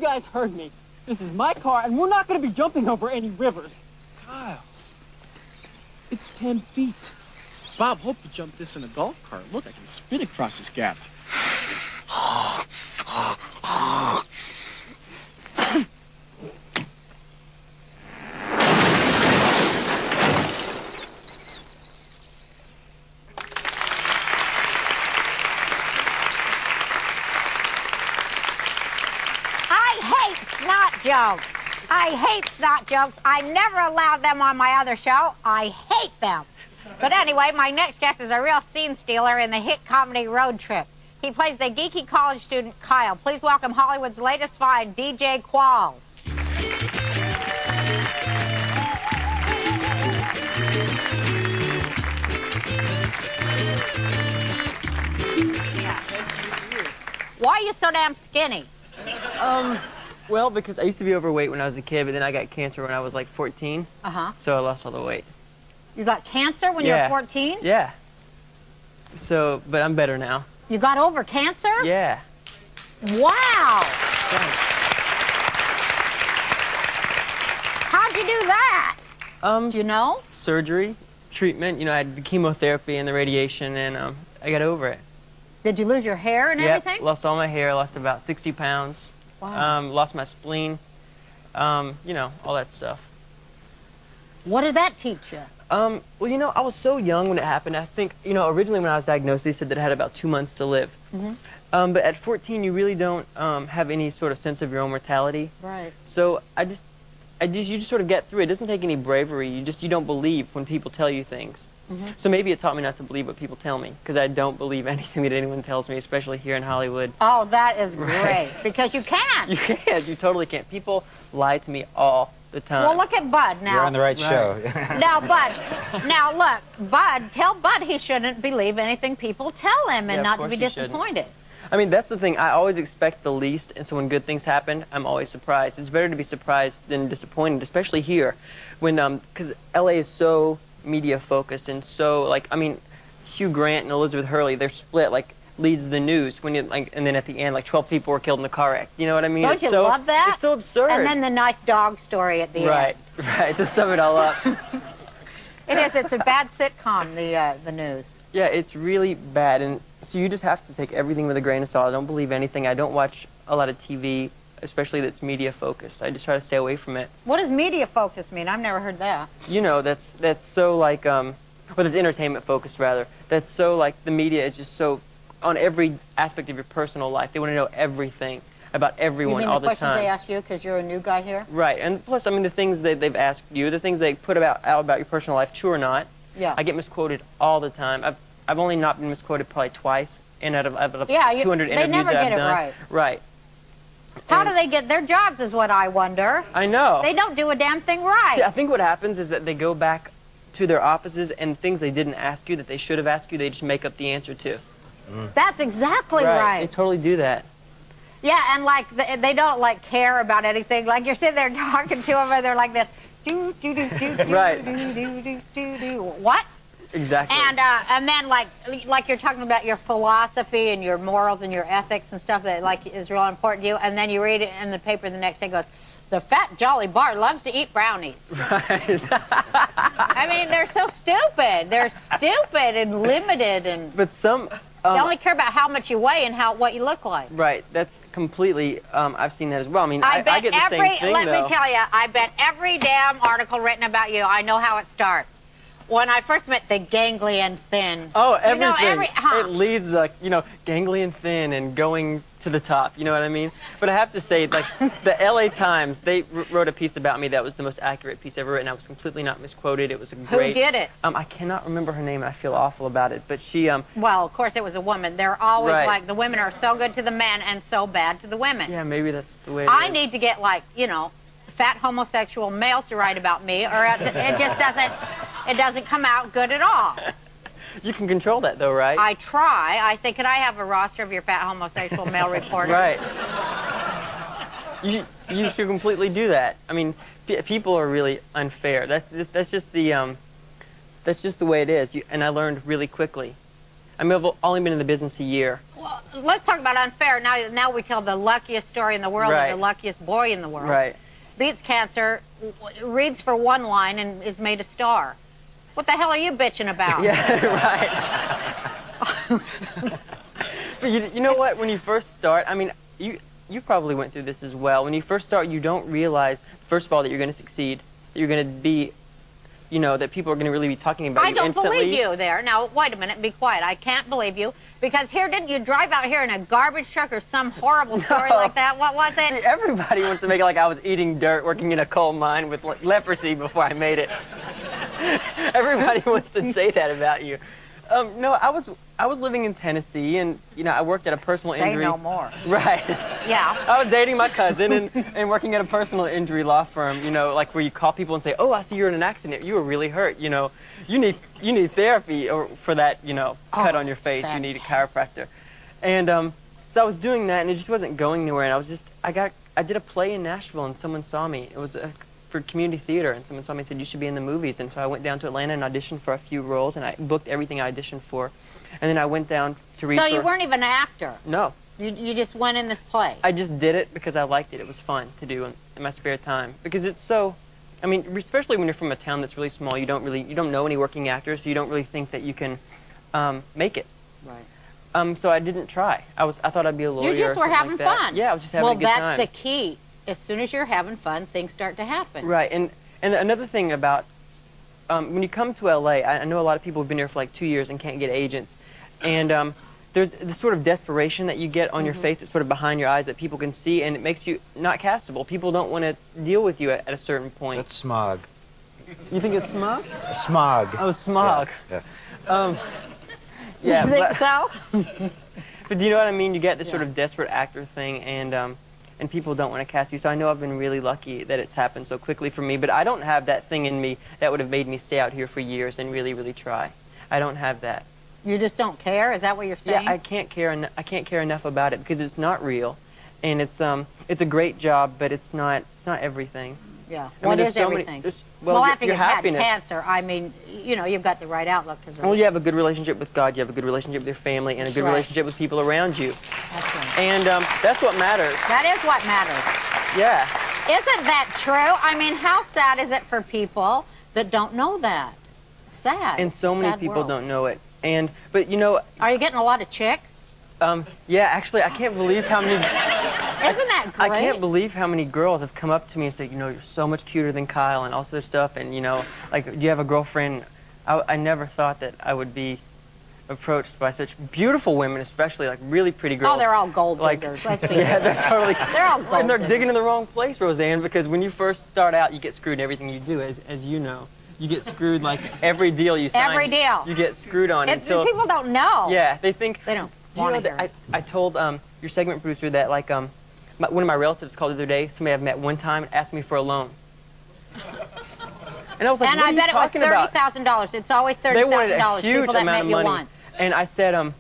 guys heard me. This is my car, and we're not going to be jumping over any rivers. Kyle, it's 10 feet. Bob hoped to jump this in a golf cart. Look, I can spit across this gap. Jokes. I hate snot jokes. I never allow them on my other show. I hate them. But anyway, my next guest is a real scene stealer in the hit comedy Road Trip. He plays the geeky college student Kyle. Please welcome Hollywood's latest find, D.J.Qualls. Why are you so damn skinny? Well, because I used to be overweight when I was a kid, but then I got cancer when I was like 14. Uh-huh. So I lost all the weight. You got cancer when you were 14? Yeah. So, but I'm better now. You got over cancer? Yeah. Wow. Thanks. How'd you do that? Do you know? Surgery, treatment. You know, I had the chemotherapy and the radiation, and I got over it. Did you lose your hair and everything? Lost all my hair, lost about 60 pounds. Wow. Lost my spleen, you know, all that stuff. What did that teach you? Well, you know, I was so young when it happened. I think, you know, originally when I was diagnosed, they said that I had about 2 months to live. Mm-hmm. But at 14, you really don't have any sort of sense of your own mortality. Right. So you just sort of get through it. It doesn't take any bravery. You don't believe when people tell you things. Mm-hmm. So maybe it taught me not to believe what people tell me, because I don't believe anything that anyone tells me, especially here in Hollywood. Oh, that is great, because you can't. You can't. You totally can't. People lie to me all the time. Well, look at Bud now. You're on the right show. Now, Bud, now look, Bud, tell Bud he shouldn't believe anything people tell him and not to be disappointed. I mean, that's the thing. I always expect the least, and so when good things happen, I'm always surprised. It's better to be surprised than disappointed, especially here, when because LA is so media focused and so, like, I mean, Hugh Grant and Elizabeth Hurley, they're split, like, leads the news when you, like, and then at the end, like, 12 people were killed in a car wreck. You know what I mean? Don't you love that? It's so absurd. And then the nice dog story at the end. Right, to sum it all up. It is. It's a bad sitcom, the news. Yeah, it's really bad, and so you just have to take everything with a grain of salt. I don't believe anything. I don't watch a lot of TV, especially that's media focused. I just try to stay away from it. What does media focus mean? I've never heard that. You know, that's so like, or that's entertainment focused rather. That's so like, the media is just so on every aspect of your personal life. They want to know everything about everyone all the time. You mean the questions they ask you because you're a new guy here? Right, and plus, I mean, the things that they've asked you, the things they put out about your personal life, true or not. Yeah. I get misquoted all the time. I've only not been misquoted probably twice, and out of 200 interviews they never that get I've done. Right. Right. How do they get their jobs is what I wonder. I know. They don't do a damn thing right. See, I think what happens is that they go back to their offices and things they didn't ask you that they should have asked you, they just make up the answer to. That's exactly right. They totally do that. Yeah, and like they don't like care about anything. Like you're sitting there talking to them and they're like this. Do do do do do Right. do do do do do. What? Exactly. And then like you're talking about your philosophy and your morals and your ethics and stuff that like is real important to you, and then you read it in the paper the next day. It goes, the fat jolly bar loves to eat brownies. Right. I mean, they're so stupid. They're stupid and limited, and but some they only care about how much you weigh and what you look like. Right. That's completely. I've seen that as well. I mean, I I get the same thing Let though. me tell you, I bet every damn article written about you, I know how it starts. When I first met the ganglion thin. Oh, everything. You know, It leads like, you know, ganglion thin and going to the top. You know what I mean? But I have to say, like, the LA Times, they wrote a piece about me that was the most accurate piece ever written. I was completely not misquoted. It was a great. Who did it? I cannot remember her name, and I feel awful about it. But she. Well, of course, it was a woman. They're always like the women are so good to the men and so bad to the women. Yeah, maybe that's the way. I need to get like, you know, fat homosexual males to write about me, or it just doesn't come out good at all. You can control that though, right? I try. I say, could I have a roster of your fat homosexual male reporters? Right. You should completely do that. I mean, people are really unfair. That's just the way it is. And I learned really quickly. I mean, I've only been in the business a year. let's talk about unfair. Now we tell the luckiest story in the world Right. of the luckiest boy in the world. Right. Beats cancer, reads for one line, and is made a star. What the hell are you bitching about? Yeah, right. But you know what? When you first start, I mean, you probably went through this as well. When you first start, you don't realize, first of all, that you're going to succeed, that you're going to be, you know, that people are going to really be talking about you instantly. I don't believe you there. Now, wait a minute. Be quiet. I can't believe you. Because here, didn't you drive out here in a garbage truck or some horrible story like that? What was it? See, everybody wants to make it like I was eating dirt, working in a coal mine with leprosy before I made it. Everybody wants to say that about you. No, I was living in Tennessee, and you know, I worked at a personal injury. Say no more. Right. Yeah. I was dating my cousin and working at a personal injury law firm. You know, like where you call people and say, "Oh, I see you're in an accident. You were really hurt. You know, you need therapy or for that. You know, cut on your face. You need a chiropractor." And so I was doing that, and it just wasn't going anywhere. And I did a play in Nashville, and someone saw me. It was for community theater, and someone saw me and said, "You should be in the movies." And so I went down to Atlanta and auditioned for a few roles, and I booked everything I auditioned for. And then I went down to read So you weren't even an actor? No. You just went in this play? I just did it because I liked it. It was fun to do in my spare time. Because it's so, I mean, especially when you're from a town that's really small, you don't know any working actors, so you don't really think that you can make it. Right. So I didn't try. I thought I'd be a lawyer. You just were having fun. Yeah, I was just having a good time. Well, that's the key. As soon as you're having fun, things start to happen. Right, and another thing about when you come to LA, I know a lot of people have been here for like 2 years and can't get agents, and there's this sort of desperation that you get on your face that's sort of behind your eyes that people can see, and it makes you not castable. People don't want to deal with you at a certain point. That's smog. You think it's smog? Smog. Oh, smog. Yeah. Yeah, You think so? but do you know what I mean? You get this sort of desperate actor thing, and people don't want to cast you. So I know I've been really lucky that it's happened so quickly for me, but I don't have that thing in me that would have made me stay out here for years and really, really try. I don't have that. You just don't care? Is that what you're saying? Yeah, I can't care enough about it because it's not real, and it's a great job, but it's not everything. Yeah. I mean, What there's is so many- everything? well, after your you've had happiness. cancer, I mean, you know, you've got the right outlook. Well, you have a good relationship with God, you have a good relationship with your family, and a good right. relationship with people around you. That's right. And that's what matters. That is what matters. Yeah. Isn't that true? I mean, how sad is it for people that don't know that? Sad. And so many Sad people world. don't know it. But you know, Are you getting a lot of chicks? yeah, actually, I can't believe how many. Isn't that great? I can't believe how many girls have come up to me and said, you know, you're so much cuter than Kyle and all this other stuff, and you know, like, do you have a girlfriend? I never thought that I would be approached by such beautiful women, especially like really pretty girls. Oh, they're all gold like, diggers. Let's be yeah, honest. they're totally. They're all gold And they're diggers. digging in the wrong place, Roseanne, because when you first start out, you get screwed in everything you do, as you know. You get screwed like every deal you sign. Every deal. You get screwed on until. People don't know. Yeah, they think. They don't Do you know want to hear that it. I told your segment producer that like one of my relatives called the other day. Somebody I've met one time asked me for a loan. And I was like, And what I are bet you it was talking about? $30,000. It's always They wanted a $30,000. huge People that amount met of you money. once. And I said, I'm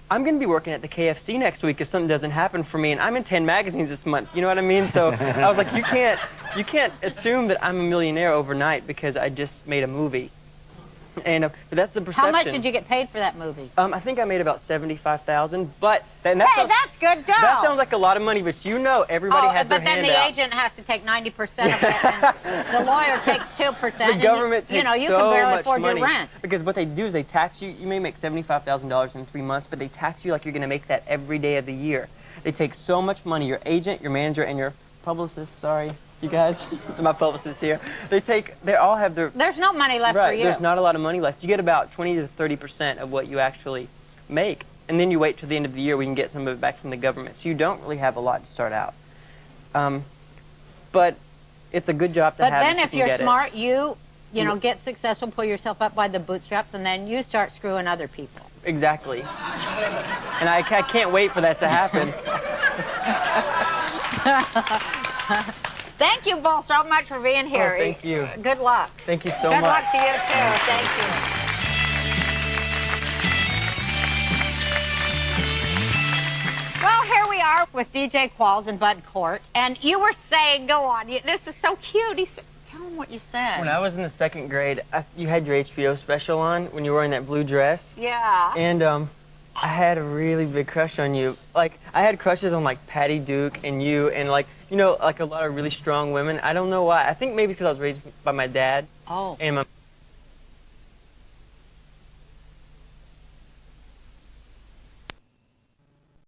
going to be working at the KFC next week if something doesn't happen for me, and I'm in 10 magazines this month. You know what I mean? So I was like, you can't assume that I'm a millionaire overnight because I just made a movie. And but that's the perception. How much did you get paid for that movie? I think I made about $75,000, but Hey, that's good dough. that sounds like a lot of money, but you know everybody has their but then hand the out. agent has to take 90% of it, and the lawyer takes 2%. The government and you know, takes you so can barely much afford money your rent. because what they do is they tax you. You may make $75,000 in 3 months, but they tax you like you're going to make that every day of the year. They take so much money. Your agent, your manager, and your publicist. Sorry, you guys, my publicist here. They all have their. There's no money left Right, for you. there's not a lot of money left. You get about 20 to 30% of what you actually make, and then you wait till the end of the year when you can get some of it back from the government. So you don't really have a lot to start out. But it's a good job to have. But then if you can you're get it. smart, you know, get successful, pull yourself up by the bootstraps, and then you start screwing other people. Exactly. And I can't wait for that to happen. Thank you both so much for being here. Oh, thank you. Good luck. Thank you so Good much. luck to you, too. Thank you. Well, here we are with D.J.Qualls and Bud Cort. And you were saying, go on, this was so cute. He said, tell him what you said. When I was in the 2nd grade, you had your HBO special on when you were wearing that blue dress. Yeah. And I had a really big crush on you. Like, I had crushes on, like, Patty Duke and you and, like, you know, like a lot of really strong women. I don't know why. I think maybe because I was raised by my dad. Oh. And my